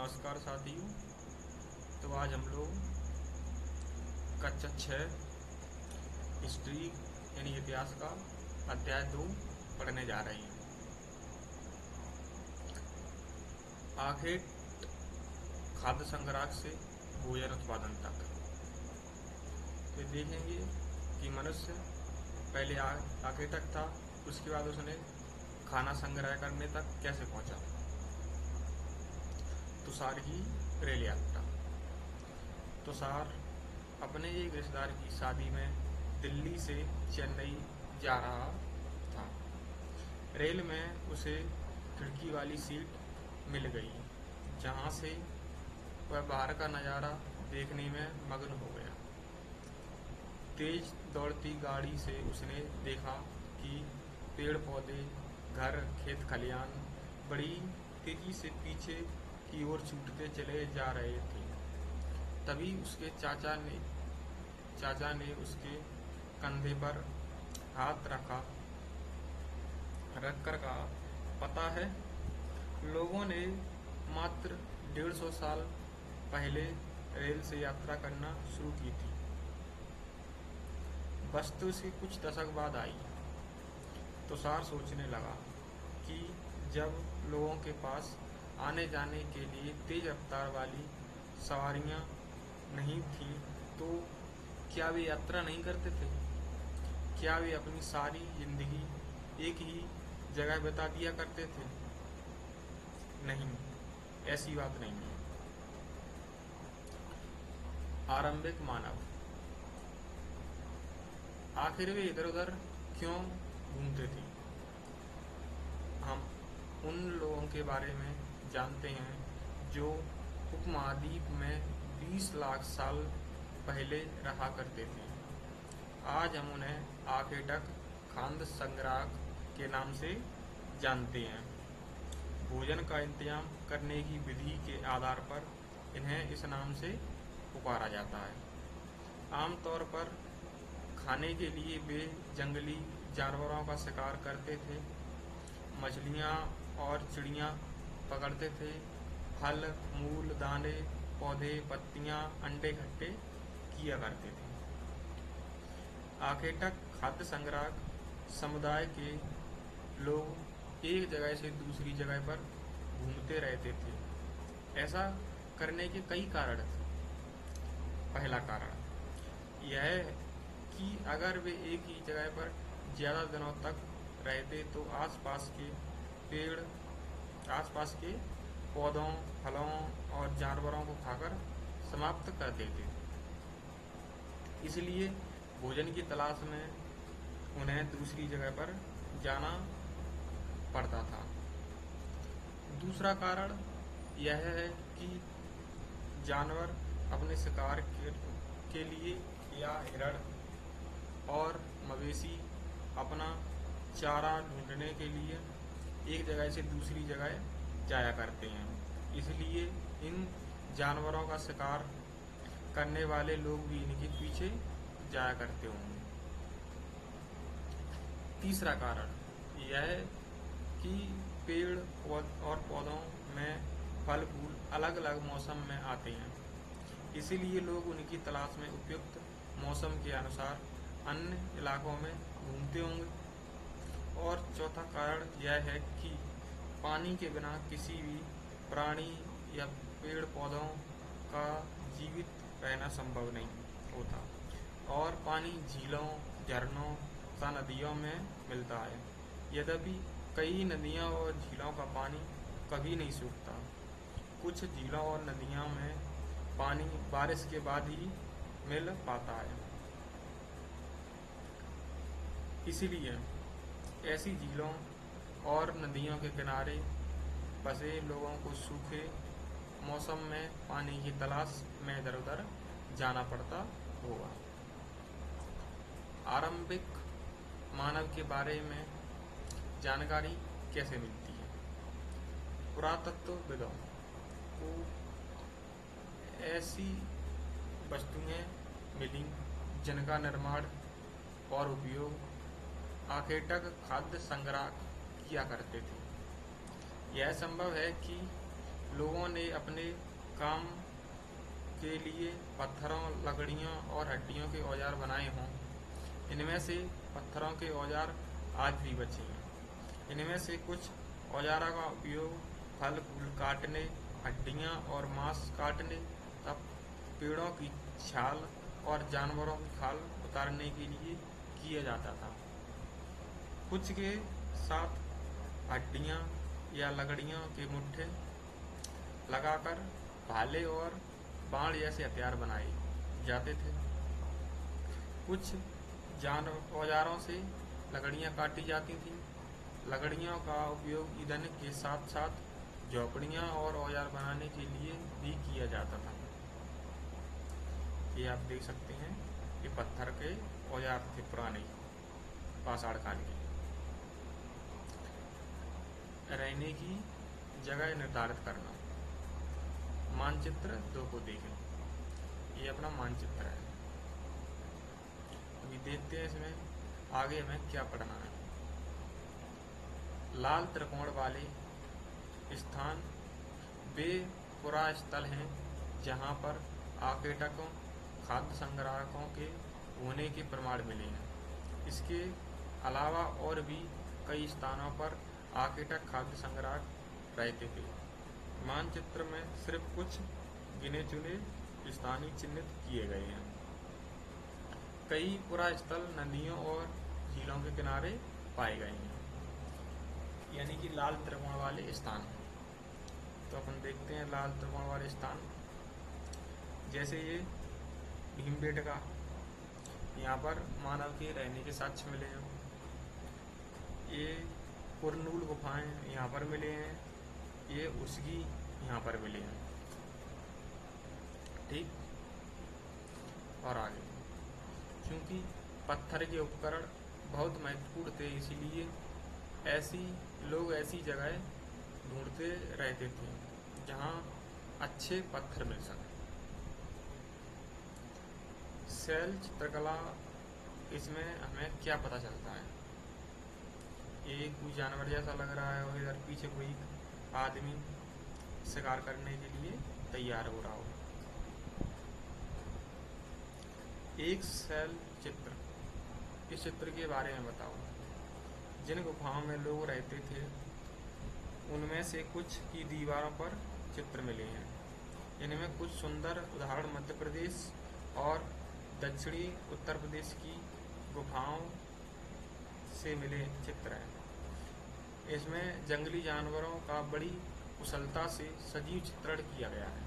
नमस्कार साथियों। तो आज हम लोग कक्षा 6 हिस्ट्री यानी इतिहास का अध्याय 2 पढ़ने जा रहे हैं। आखेट खाद्य संग्रह से भोजन उत्पादन तक। तो देखेंगे कि मनुष्य पहले आखेटक था, उसके बाद उसने खाना संग्रह करने तक कैसे पहुंचा। तुषार की रेल यात्रा। तुषार अपने एक रिश्तेदार की शादी में दिल्ली से चेन्नई जा रहा था। रेल में उसे खिड़की वाली सीट मिल गई, जहां से वह बाहर का नज़ारा देखने में मग्न हो गया। तेज दौड़ती गाड़ी से उसने देखा कि पेड़ पौधे, घर, खेत खलियान बड़ी तेजी से पीछे की ओर छूटते चले जा रहे थे। तभी उसके चाचा ने उसके कंधे पर हाथ रखकर कहा, पता है, लोगों ने मात्र 150 साल पहले रेल से यात्रा करना शुरू की थी। वस्तु उसके कुछ दशक बाद आई। तुषार सोचने लगा कि जब लोगों के पास आने जाने के लिए तेज रफ्तार वाली सवारियां नहीं थी, तो क्या वे यात्रा नहीं करते थे? क्या वे अपनी सारी जिंदगी एक ही जगह बिता दिया करते थे? नहीं, ऐसी बात नहीं है। आरंभिक मानव। आखिर वे इधर उधर क्यों घूमते थे? हम उन लोगों के बारे में जानते हैं जो उपमहाद्वीप में 20 लाख साल पहले रहा करते थे। आज हम उन्हें आखेटक खाद्य संग्रह के नाम से जानते हैं। भोजन का इंतजाम करने की विधि के आधार पर इन्हें इस नाम से पुकारा जाता है। आमतौर पर खाने के लिए वे जंगली जानवरों का शिकार करते थे, मछलियाँ और चिड़ियाँ पकड़ते थे, फल, मूल, दाने, पौधे, पत्तियाँ, अंडे इकट्ठे किया करते थे। आखेटक खाद्य संग्रह समुदाय के लोग एक जगह से दूसरी जगह पर घूमते रहते थे। ऐसा करने के कई कारण थे। पहला कारण यह कि अगर वे एक ही जगह पर ज़्यादा दिनों तक रहते तो आसपास के पौधों, फलों और जानवरों को खाकर समाप्त कर देते। इसलिए भोजन की तलाश में उन्हें दूसरी जगह पर जाना पड़ता था। दूसरा कारण यह है कि जानवर अपने शिकार के लिए या हिरण और मवेशी अपना चारा ढूंढने के लिए एक जगह से दूसरी जगह जाया करते हैं। इसलिए इन जानवरों का शिकार करने वाले लोग भी इनके पीछे जाया करते होंगे। तीसरा कारण यह है कि पेड़ और पौधों में फल फूल अलग अलग मौसम में आते हैं, इसीलिए लोग उनकी तलाश में उपयुक्त मौसम के अनुसार अन्य इलाकों में घूमते होंगे। और चौथा कारण यह है कि पानी के बिना किसी भी प्राणी या पेड़ पौधों का जीवित रहना संभव नहीं होता, और पानी झीलों, झरनों तथा नदियों में मिलता है। यद्यपि कई नदियों और झीलों का पानी कभी नहीं सूखता। कुछ झीलों और नदियों में पानी बारिश के बाद ही मिल पाता है। इसलिए ऐसी झीलों और नदियों के किनारे बसे लोगों को सूखे मौसम में पानी की तलाश में इधर उधर जाना पड़ता होगा। आरंभिक मानव के बारे में जानकारी कैसे मिलती है? पुरातत्वविदों को ऐसी वस्तुएं मिली जिनका निर्माण और उपयोग आखेटक खाद्य संग्रह किया करते थे। यह संभव है कि लोगों ने अपने काम के लिए पत्थरों, लकड़ियों और हड्डियों के औजार बनाए हों। इनमें से पत्थरों के औजार आज भी बचे हैं। इनमें से कुछ औजारों का उपयोग फल फूल काटने, हड्डियाँ और मांस काटने, तब पेड़ों की छाल और जानवरों की खाल उतारने के लिए किया जाता था। कुछ के साथ हड्डियाँ या लकड़ियों के मुट्ठे लगाकर भाले और बाण जैसे हथियार बनाए जाते थे। कुछ औजारों से लकड़ियाँ काटी जाती थीं। लकड़ियों का उपयोग ईंधन के साथ साथ झोपड़ियाँ और औजार बनाने के लिए भी किया जाता था। ये आप देख सकते हैं, ये पत्थर के औजार थे पुराने पाषाण काल के। रहने की जगह निर्धारित करना। मानचित्र 2 को देखें। ये अपना मानचित्र है। अभी देखते हैं इसमें आगे हमें क्या पढ़ना है। लाल त्रिकोण वाले स्थान वे पुरा स्थल हैं जहाँ पर आकेटकों, खाद्य संग्राहकों के होने के प्रमाण मिले हैं। इसके अलावा और भी कई स्थानों पर आकेटक खाद्य संग्राहक रहते थे। मानचित्र में सिर्फ कुछ गिने चुने स्थानीय चिन्हित किए गए हैं। कई पुरा स्थल नदियों और झीलों के किनारे पाए गए हैं, यानी कि लाल त्रिकोण वाले स्थान। तो अपन देखते हैं लाल त्रिकोण वाले स्थान। जैसे ये भीमबेटका, यहाँ पर मानव के रहने के साक्ष्य मिले हैं। ये कुरनूल गुफाएं यहाँ पर मिले हैं। ये उसगी यहाँ पर मिले हैं। ठीक, और आगे क्योंकि पत्थर के उपकरण बहुत महत्वपूर्ण थे, इसीलिए लोग ऐसी जगह ढूंढते रहते थे जहाँ अच्छे पत्थर मिल सके। शैल चित्रकला, इसमें हमें क्या पता चलता है? ये कोई जानवर जैसा लग रहा है और इधर पीछे कोई आदमी शिकार करने के लिए तैयार हो रहा हो। एक शैल चित्र, इस चित्र के बारे में बताओ। जिन गुफाओं में लोग रहते थे उनमें से कुछ की दीवारों पर चित्र मिले हैं। इनमें कुछ सुंदर उदाहरण मध्य प्रदेश और दक्षिणी उत्तर प्रदेश की गुफाओं से मिले चित्र हैं। इसमें जंगली जानवरों का बड़ी कुशलता से सजीव चित्रण किया गया है।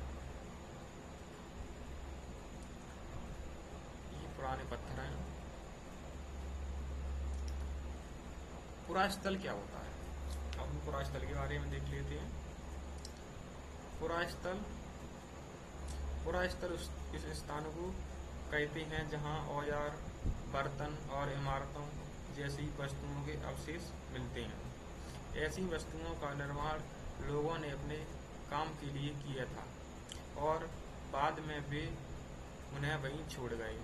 ये पुराने पत्थर हैं। पुरा स्थल क्या होता है? अब हम पुरा स्थल के बारे में देख लेते हैं। पुरा स्थल इस स्थान को कहते हैं जहां औजार, बर्तन और इमारतों जैसी वस्तुओं के अवशेष मिलते हैं। ऐसी वस्तुओं का निर्माण लोगों ने अपने काम के लिए किया था और बाद में वे उन्हें वहीं छोड़ गए।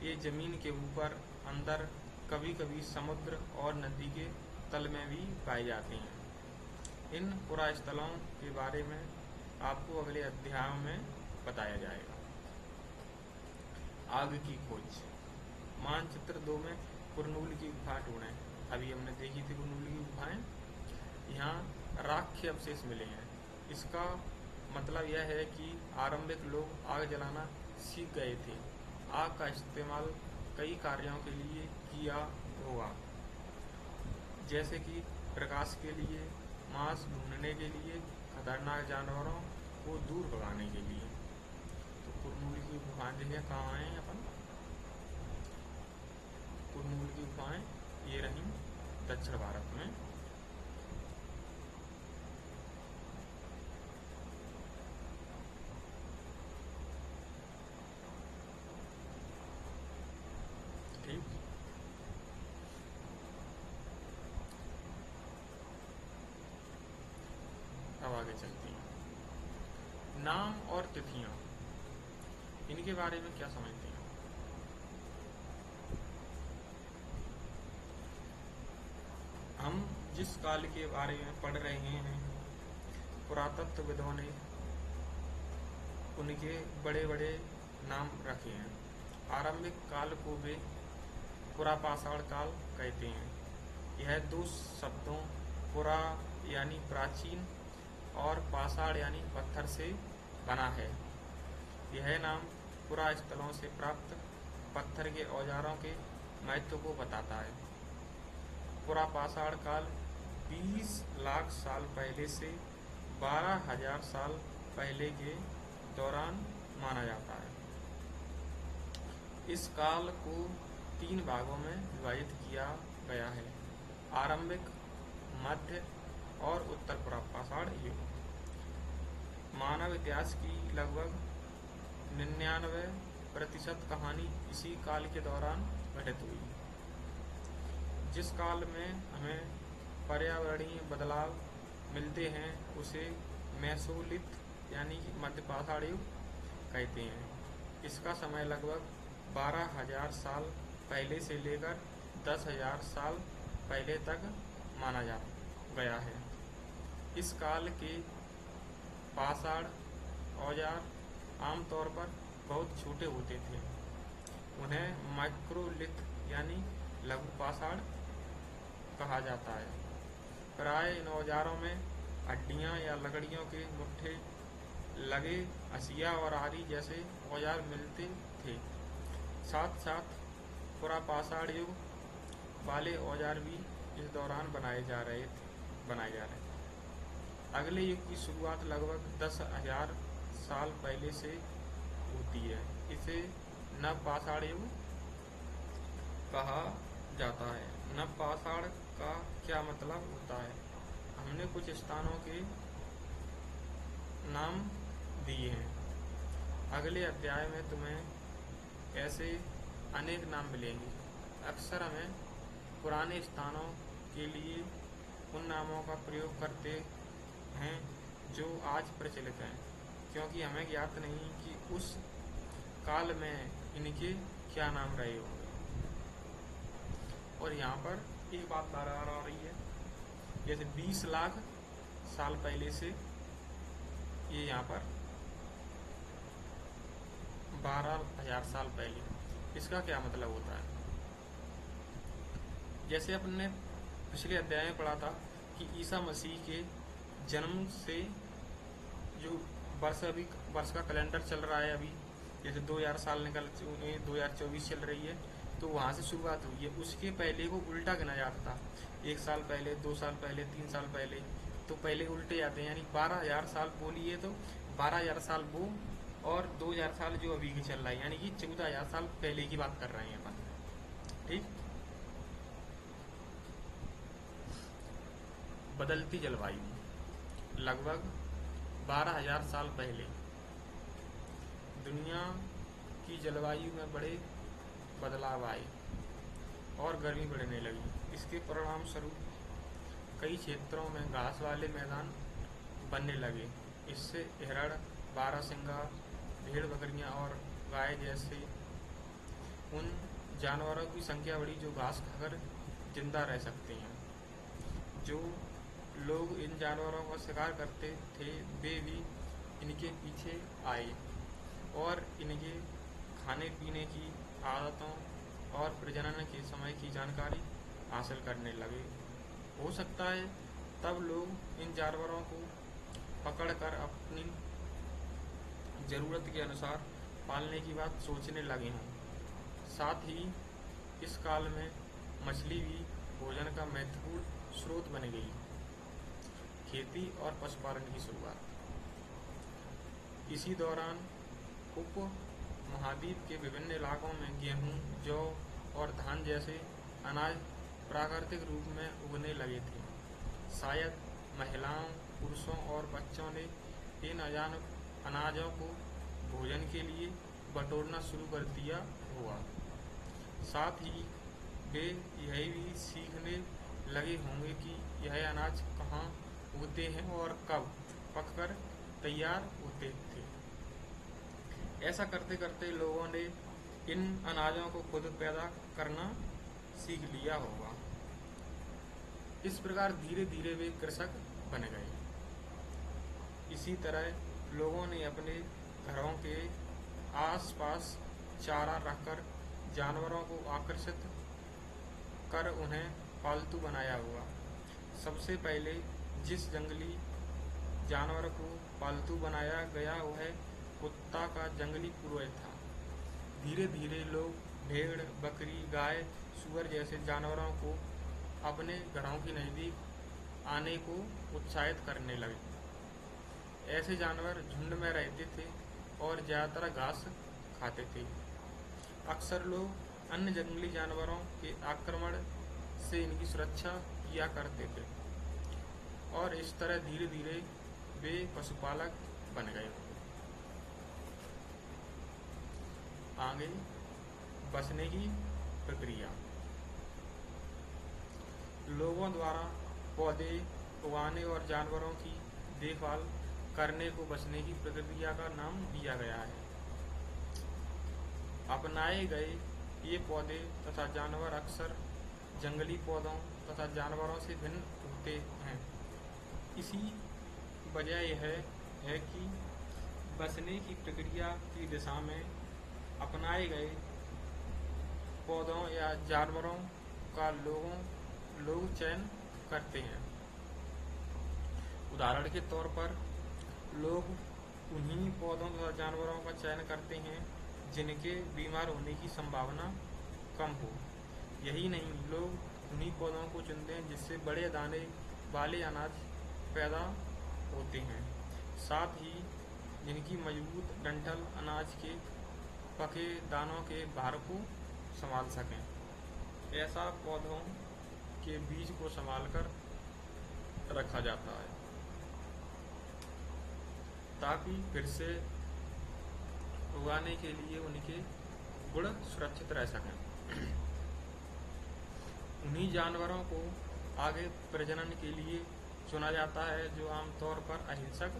ये जमीन के ऊपर, अंदर, कभी कभी समुद्र और नदी के तल में भी पाए जाते हैं। इन पुरा स्थलों के बारे में आपको अगले अध्याय में बताया जाएगा। आग की खोज। मानचित्र 2 में कुरनूल की गुफा ढूंढें। अभी हमने देखी थी कुरनूल की गुफाएं। यहाँ राख के अवशेष मिले हैं। इसका मतलब यह है कि आरंभिक लोग आग जलाना सीख गए थे। आग का इस्तेमाल कई कार्यों के लिए किया होगा, जैसे कि प्रकाश के लिए, मांस ढूंढने के लिए, खतरनाक जानवरों को दूर भगाने के लिए। तो कुरनूल की गुफाएं देखिए कहाँ हैं। अपन कुरनूल की गुफाएं ये रही दक्षिण भारत में। ठीक, अब आगे चलती हैं। नाम और तिथियां, इनके बारे में क्या समझते हैं? हम जिस काल के बारे में पढ़ रहे हैं पुरातत्वविदों ने उनके बड़े बड़े नाम रखे हैं। आरंभिक काल को वे पुरापाषाण काल कहते हैं। यह दो शब्दों पुरा यानी प्राचीन और पाषाण यानी पत्थर से बना है। यह नाम पुरा स्थलों से प्राप्त पत्थर के औजारों के महत्व को बताता है। पुरापाषाण काल 20 लाख साल पहले से 12,000 साल पहले के दौरान माना जाता है। इस काल को 3 भागों में विभाजित किया गया है: आरंभिक, मध्य और उत्तर पुरापाषाण युग। मानव इतिहास की लगभग 99% कहानी इसी काल के दौरान घटित हुई। जिस काल में हमें पर्यावरणीय बदलाव मिलते हैं उसे मेसोलिथ यानी कि मध्यपाषाण युग कहते हैं। इसका समय लगभग 12,000 साल पहले से लेकर 10,000 साल पहले तक माना जा गया है। इस काल के पाषाण औजार आमतौर पर बहुत छोटे होते थे। उन्हें माइक्रोलिथ यानी लघु पाषाण कहा जाता है। प्राय इन औजारों में हड्डियां या लकड़ियों के मुट्ठे लगे हसिया और आरी जैसे औजार मिलते थे। साथ साथ पुरापाषाण युग वाले औजार भी इस दौरान बनाए जा रहे। अगले युग की शुरुआत लगभग 10,000 साल पहले से होती है। इसे नवपाषाण युग कहा जाता है। नवपाषाण का क्या मतलब होता है? हमने कुछ स्थानों के नाम दिए हैं। अगले अध्याय में तुम्हें ऐसे अनेक नाम मिलेंगे। अक्सर हमें पुराने स्थानों के लिए उन नामों का प्रयोग करते हैं जो आज प्रचलित हैं, क्योंकि हमें ज्ञात नहीं कि उस काल में इनके क्या नाम रहे होंगे। और यहाँ पर एक बात बार-बार आ रही है, जैसे 20 लाख साल पहले से ये यहाँ पर 12,000 साल पहले, इसका क्या मतलब होता है? जैसे अपने पिछले अध्याय में पढ़ा था कि ईसा मसीह के जन्म से जो वर्ष का कैलेंडर चल रहा है अभी, जैसे 2000 साल निकल 2024 चल रही है, तो वहाँ से शुरुआत हुई है। उसके पहले को उल्टा गिना जाता था। 1 साल पहले, 2 साल पहले, 3 साल पहले, तो पहले उल्टे जाते हैं। यानी 12,000 साल बोलिए तो 12,000 साल वो और 2,000 साल जो अभी की चल रहा है, यानी कि 14,000 साल पहले की बात कर रहे हैं अपन। ठीक। बदलती जलवायु। लगभग 12,000 साल पहले दुनिया की जलवायु में बड़े बदलाव आए और गर्मी बढ़ने लगी। इसके परिणाम स्वरूप कई क्षेत्रों में घास वाले मैदान बनने लगे। इससे हिरण, बारहसिंगा, भेड़ बकरियां और गाय जैसे उन जानवरों की संख्या बढ़ी जो घास खाकर जिंदा रह सकते हैं। जो लोग इन जानवरों का शिकार करते थे वे भी इनके पीछे आए और इनके खाने पीने की आदतों और प्रजनन के समय की जानकारी हासिल करने लगे। हो सकता है तब लोग इन जानवरों को पकड़कर अपनी जरूरत के अनुसार पालने की बात सोचने लगे हों। साथ ही इस काल में मछली भी भोजन का महत्वपूर्ण स्रोत बन गई। खेती और पशुपालन की शुरुआत। इसी दौरान उप महाद्वीप के विभिन्न इलाकों में गेहूं, जौ और धान जैसे अनाज प्राकृतिक रूप में उगने लगे थे। शायद महिलाओं, पुरुषों और बच्चों ने इन अनाजों को भोजन के लिए बटोरना शुरू कर दिया हुआ। साथ ही वे यह भी सीखने लगे होंगे कि यह अनाज कहाँ उगते हैं और कब पककर तैयार होते थे। ऐसा करते करते लोगों ने इन अनाजों को खुद पैदा करना सीख लिया होगा। इस प्रकार धीरे धीरे वे कृषक बन गए। इसी तरह लोगों ने अपने घरों के आसपास चारा रखकर जानवरों को आकर्षित कर उन्हें पालतू बनाया हुआ। सबसे पहले जिस जंगली जानवर को पालतू बनाया गया वह कुत्ता का जंगली पूर्वज था। धीरे धीरे लोग भेड़, बकरी, गाय, सूअर जैसे जानवरों को अपने घरों के नजदीक आने को उत्साहित करने लगे। ऐसे जानवर झुंड में रहते थे और ज्यादातर घास खाते थे। अक्सर लोग अन्य जंगली जानवरों के आक्रमण से इनकी सुरक्षा किया करते थे और इस तरह धीरे धीरे वे पशुपालक बन गए। आगे बचने की प्रक्रिया। लोगों द्वारा पौधे उगाने और जानवरों की देखभाल करने को बचने की प्रक्रिया का नाम दिया गया है। अपनाए गए ये पौधे तथा जानवर अक्सर जंगली पौधों तथा जानवरों से भिन्न होते हैं। इसी वजह यह है कि बचने की प्रक्रिया की दिशा में अपनाए गए पौधों या जानवरों का लोग चयन करते हैं। उदाहरण के तौर पर लोग उन्हीं पौधों तथा जानवरों का चयन करते हैं जिनके बीमार होने की संभावना कम हो। यही नहीं, लोग उन्हीं पौधों को चुनते हैं जिससे बड़े दाने वाले अनाज पैदा होते हैं, साथ ही जिनकी मजबूत डंठल अनाज के पके दानों के भार को संभाल सकें। ऐसा पौधों के बीज को संभाल कर रखा जाता है ताकि फिर से उगाने के लिए उनके गुण सुरक्षित रह सकें। उन्हीं जानवरों को आगे प्रजनन के लिए चुना जाता है जो आमतौर पर अहिंसक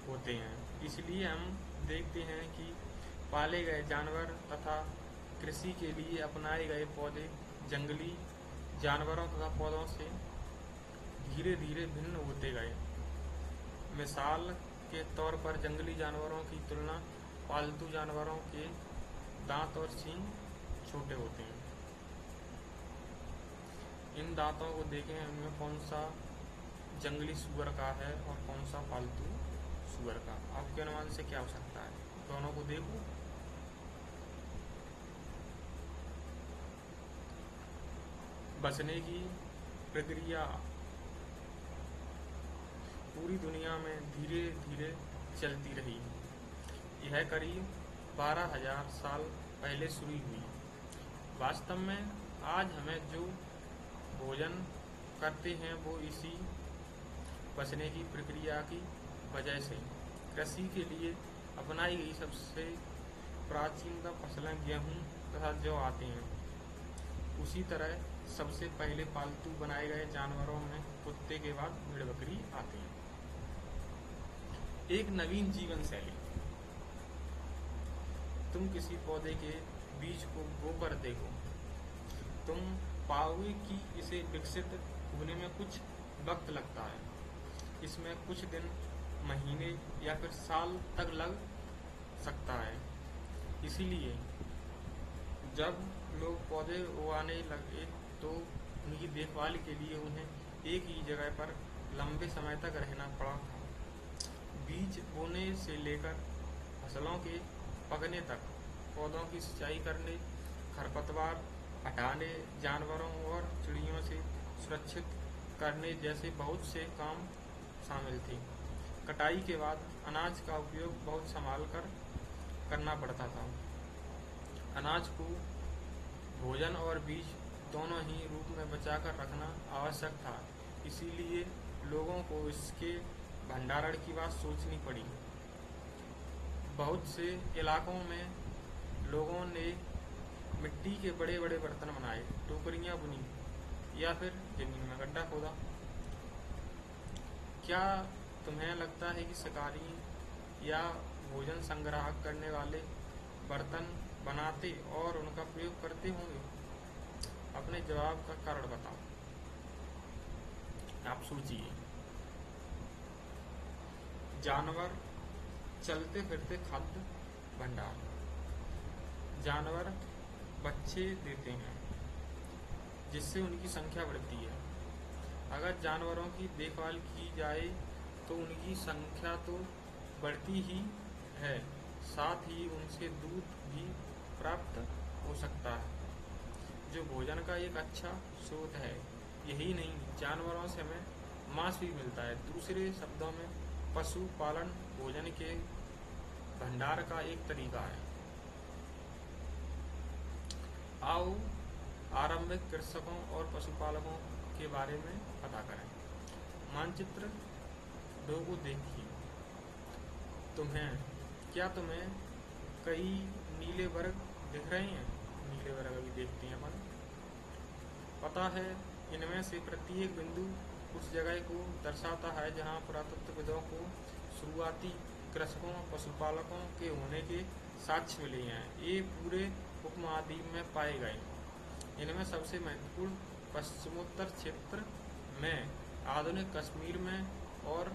होते हैं। इसलिए हम देखते हैं कि पाले गए जानवर तथा कृषि के लिए अपनाए गए पौधे जंगली जानवरों तथा पौधों से धीरे धीरे भिन्न होते गए। मिसाल के तौर पर जंगली जानवरों की तुलना पालतू जानवरों के दांत और सींग छोटे होते हैं। इन दांतों को देखें, इनमें कौन सा जंगली सूअर का है और कौन सा पालतू सूअर का। आपके अनुमान से क्या हो सकता है? दोनों को देखो। बचने की प्रक्रिया पूरी दुनिया में धीरे धीरे चलती रही। यह करीब 12,000 साल पहले शुरू हुई। वास्तव में आज हमें जो भोजन करते हैं वो इसी बचने की प्रक्रिया की वजह से। कृषि के लिए अपनाई गई सबसे प्राचीनतम फसलें गेहूं तथा जौ आते हैं। उसी तरह सबसे पहले पालतू बनाए गए जानवरों में कुत्ते के बाद भेड़ बकरी आते हैं। एक नवीन जीवन शैली। तुम किसी पौधे के बीज को बोकर देखो, तुम पाओगे कि इसे विकसित होने में कुछ वक्त लगता है। इसमें कुछ दिन, महीने या फिर साल तक लग सकता है। इसीलिए जब लोग पौधे उगाने लगे तो उनकी देखभाल के लिए उन्हें एक ही जगह पर लंबे समय तक रहना पड़ा था। बीज बोने से लेकर फसलों के पकने तक पौधों की सिंचाई करने, खरपतवार हटाने, जानवरों और चिड़ियों से सुरक्षित करने जैसे बहुत से काम शामिल थे। कटाई के बाद अनाज का उपयोग बहुत संभाल कर करना पड़ता था। अनाज को भोजन और बीज दोनों ही रूप में बचाकर रखना आवश्यक था। इसीलिए लोगों को इसके भंडारण की बात सोचनी पड़ी। बहुत से इलाकों में लोगों ने मिट्टी के बड़े बड़े बर्तन बनाए, टोकरियां बुनी या फिर जमीन में गड्ढा खोदा। क्या तुम्हें लगता है कि शिकारी या भोजन संग्रह करने वाले बर्तन बनाते और उनका प्रयोग करते होंगे? अपने जवाब का कारण बताओ। आप सोचिए। जानवर चलते फिरते खाद्य भंडार। जानवर बच्चे देते हैं जिससे उनकी संख्या बढ़ती है। अगर जानवरों की देखभाल की जाए तो उनकी संख्या तो बढ़ती ही है, साथ ही उनसे दूध भी प्राप्त हो सकता है जो भोजन का एक अच्छा स्रोत है। यही नहीं, जानवरों से हमें मांस भी मिलता है। दूसरे शब्दों में पशु पालन भोजन के भंडार का एक तरीका है। आओ आरंभिक कृषकों और पशुपालकों के बारे में पता करें। मानचित्र 2 को देखिए। क्या तुम्हें कई नीले वर्ग दिख रहे हैं? नीले वर्ग अभी देखते हैं अपन। पता है इनमें से प्रत्येक बिंदु उस जगह को दर्शाता है जहाँ पुरातत्वविदों को शुरुआती कृषकों पशुपालकों के होने के साक्ष्य मिले हैं। ये पूरे उपमहाद्वीप में पाए गए। इनमें सबसे महत्वपूर्ण पश्चिमोत्तर क्षेत्र में, आधुनिक कश्मीर में और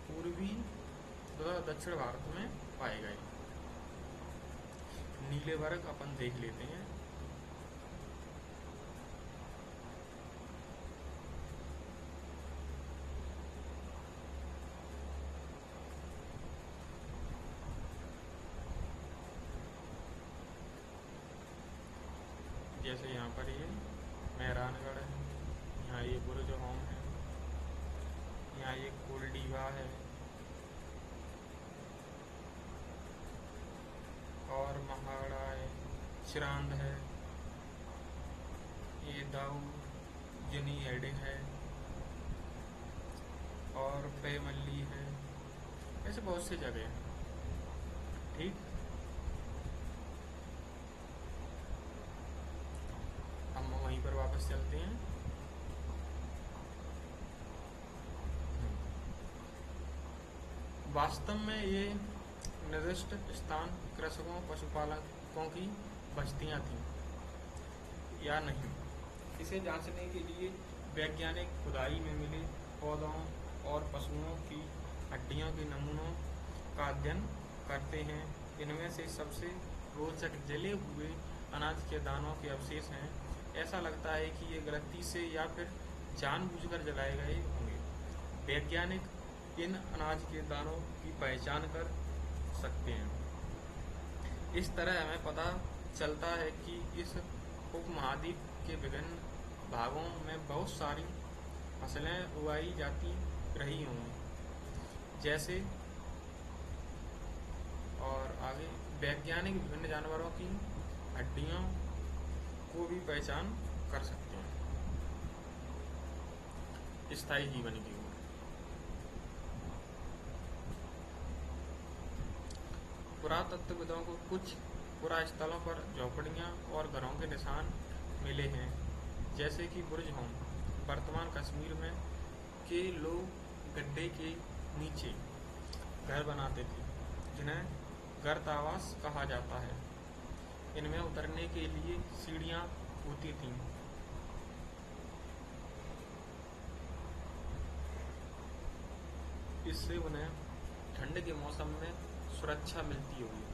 पूर्वी तथा दक्षिण भारत में पाए गए। नीले वर्ग अपन देख लेते हैं। जैसे यहाँ पर ये मेहरानगढ़ है, यहाँ ये बुर्ज होम है, यहाँ ये कोलडीवा है और महाड़ा है, चिरांद है, ये दाऊ जनी हेडिंग है और पेमल्ली है। ऐसे बहुत से जगह हैं। ठीक, हम वहीं पर वापस चलते हैं। वास्तव में ये निर्दिष्ट स्थान कृषकों पशुपालकों की बस्तियां थीं या नहीं, इसे जांचने के लिए वैज्ञानिक खुदाई में मिले पौधों और पशुओं की हड्डियों के नमूनों का अध्ययन करते हैं। इनमें से सबसे रोचक जले हुए अनाज के दानों के अवशेष हैं। ऐसा लगता है कि ये गलती से या फिर जानबूझकर जलाए गए होंगे। वैज्ञानिक इन अनाज के दानों की पहचान कर सकते हैं। इस तरह हमें पता चलता है कि इस उपमहाद्वीप के विभिन्न भागों में बहुत सारी फसलें उगाई जाती रही होंगी। जैसे और आगे वैज्ञानिक विभिन्न जानवरों की हड्डियों को भी पहचान कर सकते हैं। स्थायी जीवन की ओर पुरातत्वविदों को कुछ पुरास्थलों पर झोपड़ियां और घरों के निशान मिले हैं, जैसे कि बुर्ज होम वर्तमान कश्मीर में के लोग गड्ढे के नीचे घर बनाते थे, जिन्हें गर्तावास कहा जाता है। इनमें उतरने के लिए सीढ़ियां होती थीं। इससे उन्हें ठंड के मौसम में सुरक्षा मिलती होगी।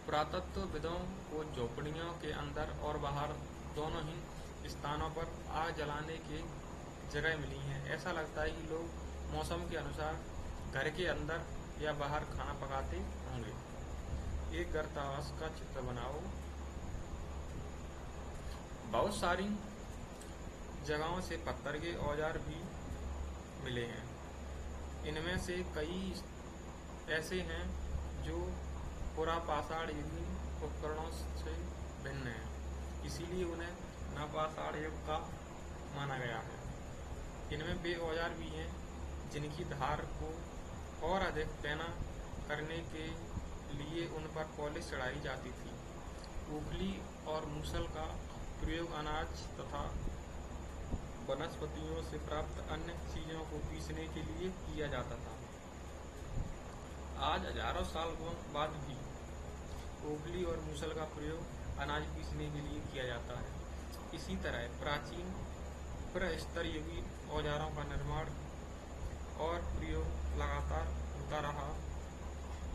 पुरातत्वविदों को झोपड़ियों के अंदर और बाहर दोनों ही स्थानों पर आग जलाने की जगह मिली है। ऐसा लगता है कि लोग मौसम के अनुसार घर के अंदर या बाहर खाना पकाते होंगे। एक गर्तावास का चित्र बनाओ। बहुत सारी जगहों से पत्थर के औजार भी मिले हैं। इनमें से कई ऐसे हैं जो पुरापाषाण युगीन उपकरणों से भिन्न हैं, इसीलिए उन्हें नवपाषाण युग का माना गया है। इनमें वे औजार भी हैं जिनकी धार को और अधिक पैना करने के लिए उन पर पॉलिश चढ़ाई जाती थी। ओखली और मूसल का प्रयोग अनाज तथा वनस्पतियों से प्राप्त अन्य चीजों को पीसने के लिए किया जाता था। आज हजारों साल बाद भी ओखली और मूसल का प्रयोग अनाज पीसने के लिए किया जाता है। इसी तरह प्राचीन प्रस्तरयुगीन औजारों का निर्माण और प्रयोग लगातार होता रहा।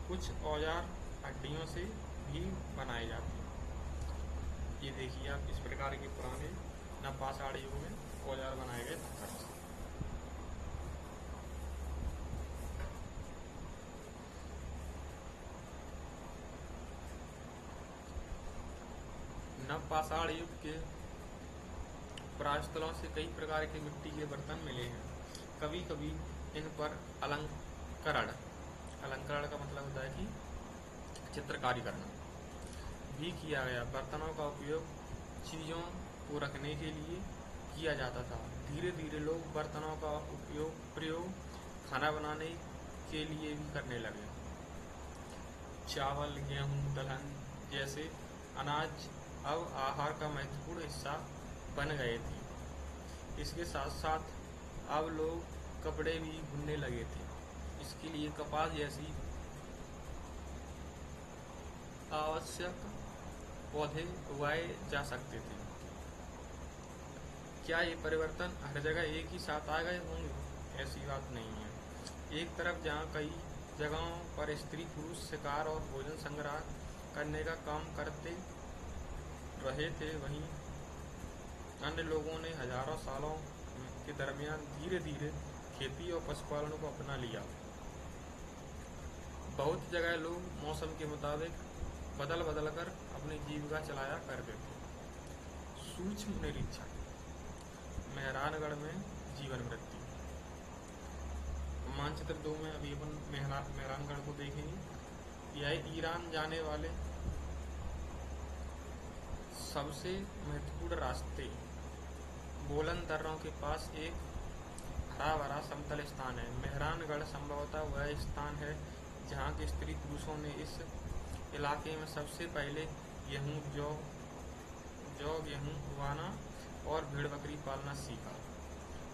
कुछ औजार हड्डियों से भी बनाए जाते हैं। ये देखिए आप, इस प्रकार के पुराने नवपाषाण युग में औजार बनाए गए पत्थर से। नवपाषाण युग के परास्थलों से कई प्रकार के मिट्टी के बर्तन मिले हैं। कभी कभी इन पर अलंकरण का मतलब होता है कि चित्रकारी करना भी किया गया। बर्तनों का उपयोग चीज़ों को रखने के लिए किया जाता था। धीरे धीरे लोग बर्तनों का प्रयोग खाना बनाने के लिए भी करने लगे। चावल, गेहूं, दलहन जैसे अनाज अब आहार का महत्वपूर्ण हिस्सा बन गए थे। इसके साथ साथ अब लोग कपड़े भी बुनने लगे थे। इसके लिए कपास जैसी आवश्यक पौधे उगाए जा सकते थे। क्या ये परिवर्तन हर जगह एक ही साथ आ गए होंगे? ऐसी बात नहीं है। एक तरफ जहाँ कई जगहों पर स्त्री पुरुष शिकार और भोजन संग्रह करने का काम करते रहे थे, वहीं अन्य लोगों ने हजारों सालों के दरमियान धीरे धीरे खेती और पशुपालन को अपना लिया। बहुत जगह लोग मौसम के मुताबिक बदल बदल कर अपनी जीविका चलाया करते थे। सूक्ष्म निरीक्षण। मेहरानगढ़ में जीवन वृत्ति। मानचित्र 2 में अभी अपन मेहरानगढ़ को देखेंगे। यह ईरान जाने वाले सबसे महत्वपूर्ण रास्ते बुलंद दर्रों के पास एक हरा भरा समतल स्थान है। मेहरानगढ़ संभवतः वह स्थान है जहाँ के स्त्री पुरुषों ने इस इलाके में सबसे पहले गेहूं उगाना और भेड़ बकरी पालना सीखा।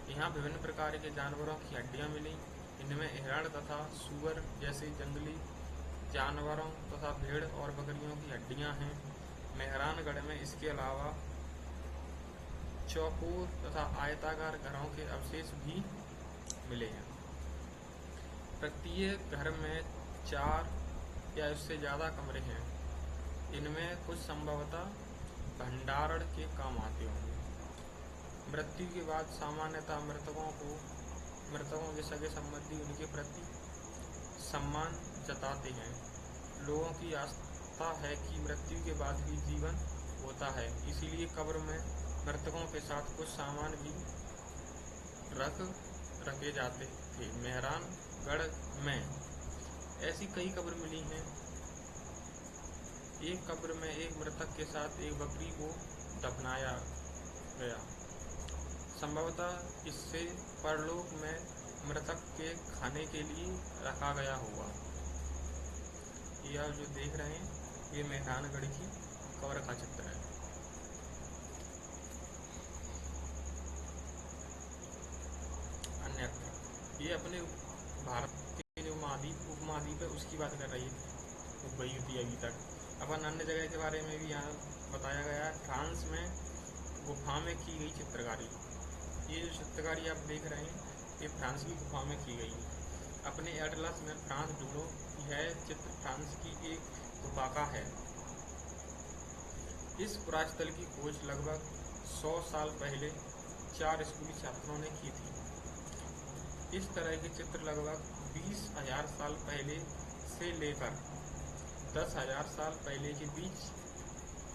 यहाँ विभिन्न प्रकार के जानवरों की हड्डियाँ मिली। इनमें हिरण तथा सूअर जैसे जंगली जानवरों तथा भेड़ और बकरियों की हड्डियाँ हैं। मेहरानगढ़ में इसके अलावा चौकोर तथा आयताकार घरों के अवशेष भी मिले हैं। प्रत्येक घर में 4 या उससे ज़्यादा कमरे हैं। इनमें कुछ संभवतः भंडारण के काम आते होंगे। मृत्यु के बाद सामान्यतः मृतकों के सगे संबंधी उनके प्रति सम्मान जताते हैं। लोगों की आस्था है कि मृत्यु के बाद भी जीवन होता है, इसीलिए कब्र में मृतकों के साथ कुछ सामान भी रखे जाते थे। मेहरानगढ़ में ऐसी कई कब्र मिली हैं। एक कब्र में एक मृतक के साथ एक बकरी को दफनाया गया। संभवतः इससे परलोक में मृतक के खाने के लिए रखा गया होगा। ये आप जो देख रहे हैं, ये मेहरानगढ़ की कब्र का चित्र है। अन्यथा ये अपने भारत के जो उपमहाद्वीप है उसकी बात कर रही थी अभी तक। अपन अन्य जगह के बारे में भी यहाँ बताया गया है। फ्रांस में गुफा में की गई चित्रकारी। ये जो चित्रकारी आप देख रहे हैं, ये फ्रांस की गुफा में की गई है। अपने एटलस में फ्रांस ढूंढो, यह चित्र फ्रांस की एक गुफा का है। इस पुरास्थल की खोज लगभग 100 साल पहले 4 स्कूली छात्रों ने की थी। इस तरह के चित्र लगभग 20,000 साल पहले से लेकर 10,000 साल पहले के बीच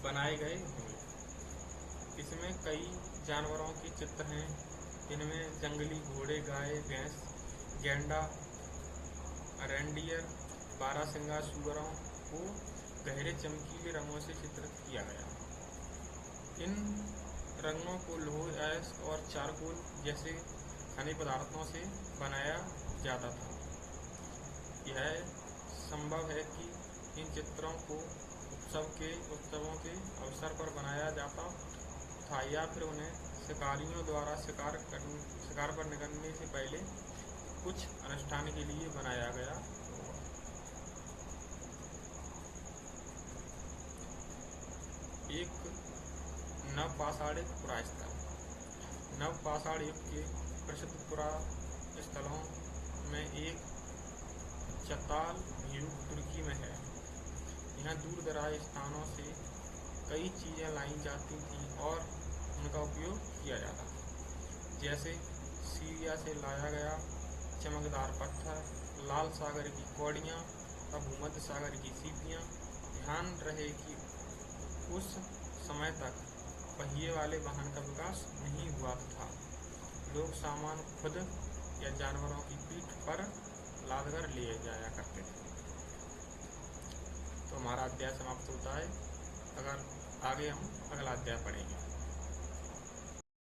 बनाए गए होंगे। इसमें कई जानवरों के चित्र हैं। इनमें जंगली घोड़े, गाय, भैंस, गैंडा, रेंडियर, बारहसिंगा सूअरों को गहरे चमकीले रंगों से चित्रित किया गया। इन रंगों को लोह, ऐश और चारकोल जैसे खनिज पदार्थों से बनाया जाता था। यह संभव है कि इन चित्रों को उत्सवों के अवसर पर बनाया जाता था, या फिर उन्हें शिकारियों द्वारा शिकार पर निकलने से पहले कुछ अनुष्ठान के लिए बनाया गया होगा। एक नवपाषाणिक पुरास्थल। नवपाषाण युग के प्रसिद्ध पुरास्थलों में एक चताल द्वीप तुर्की में है। यहाँ दूर दराज स्थानों से कई चीज़ें लाई जाती थीं और उनका उपयोग किया जाता था, जैसे सीरिया से लाया गया चमकदार पत्थर, लाल सागर की कौड़ियाँ और भूमध्य सागर की सीपियाँ। ध्यान रहे कि उस समय तक पहिए वाले वाहन का विकास नहीं हुआ था। लोग सामान खुद या जानवरों की पीठ पर लादकर ले जाया करते थे। तो हमारा अध्याय समाप्त होता है। अगर आगे हम अगला अध्याय पढ़ेंगे।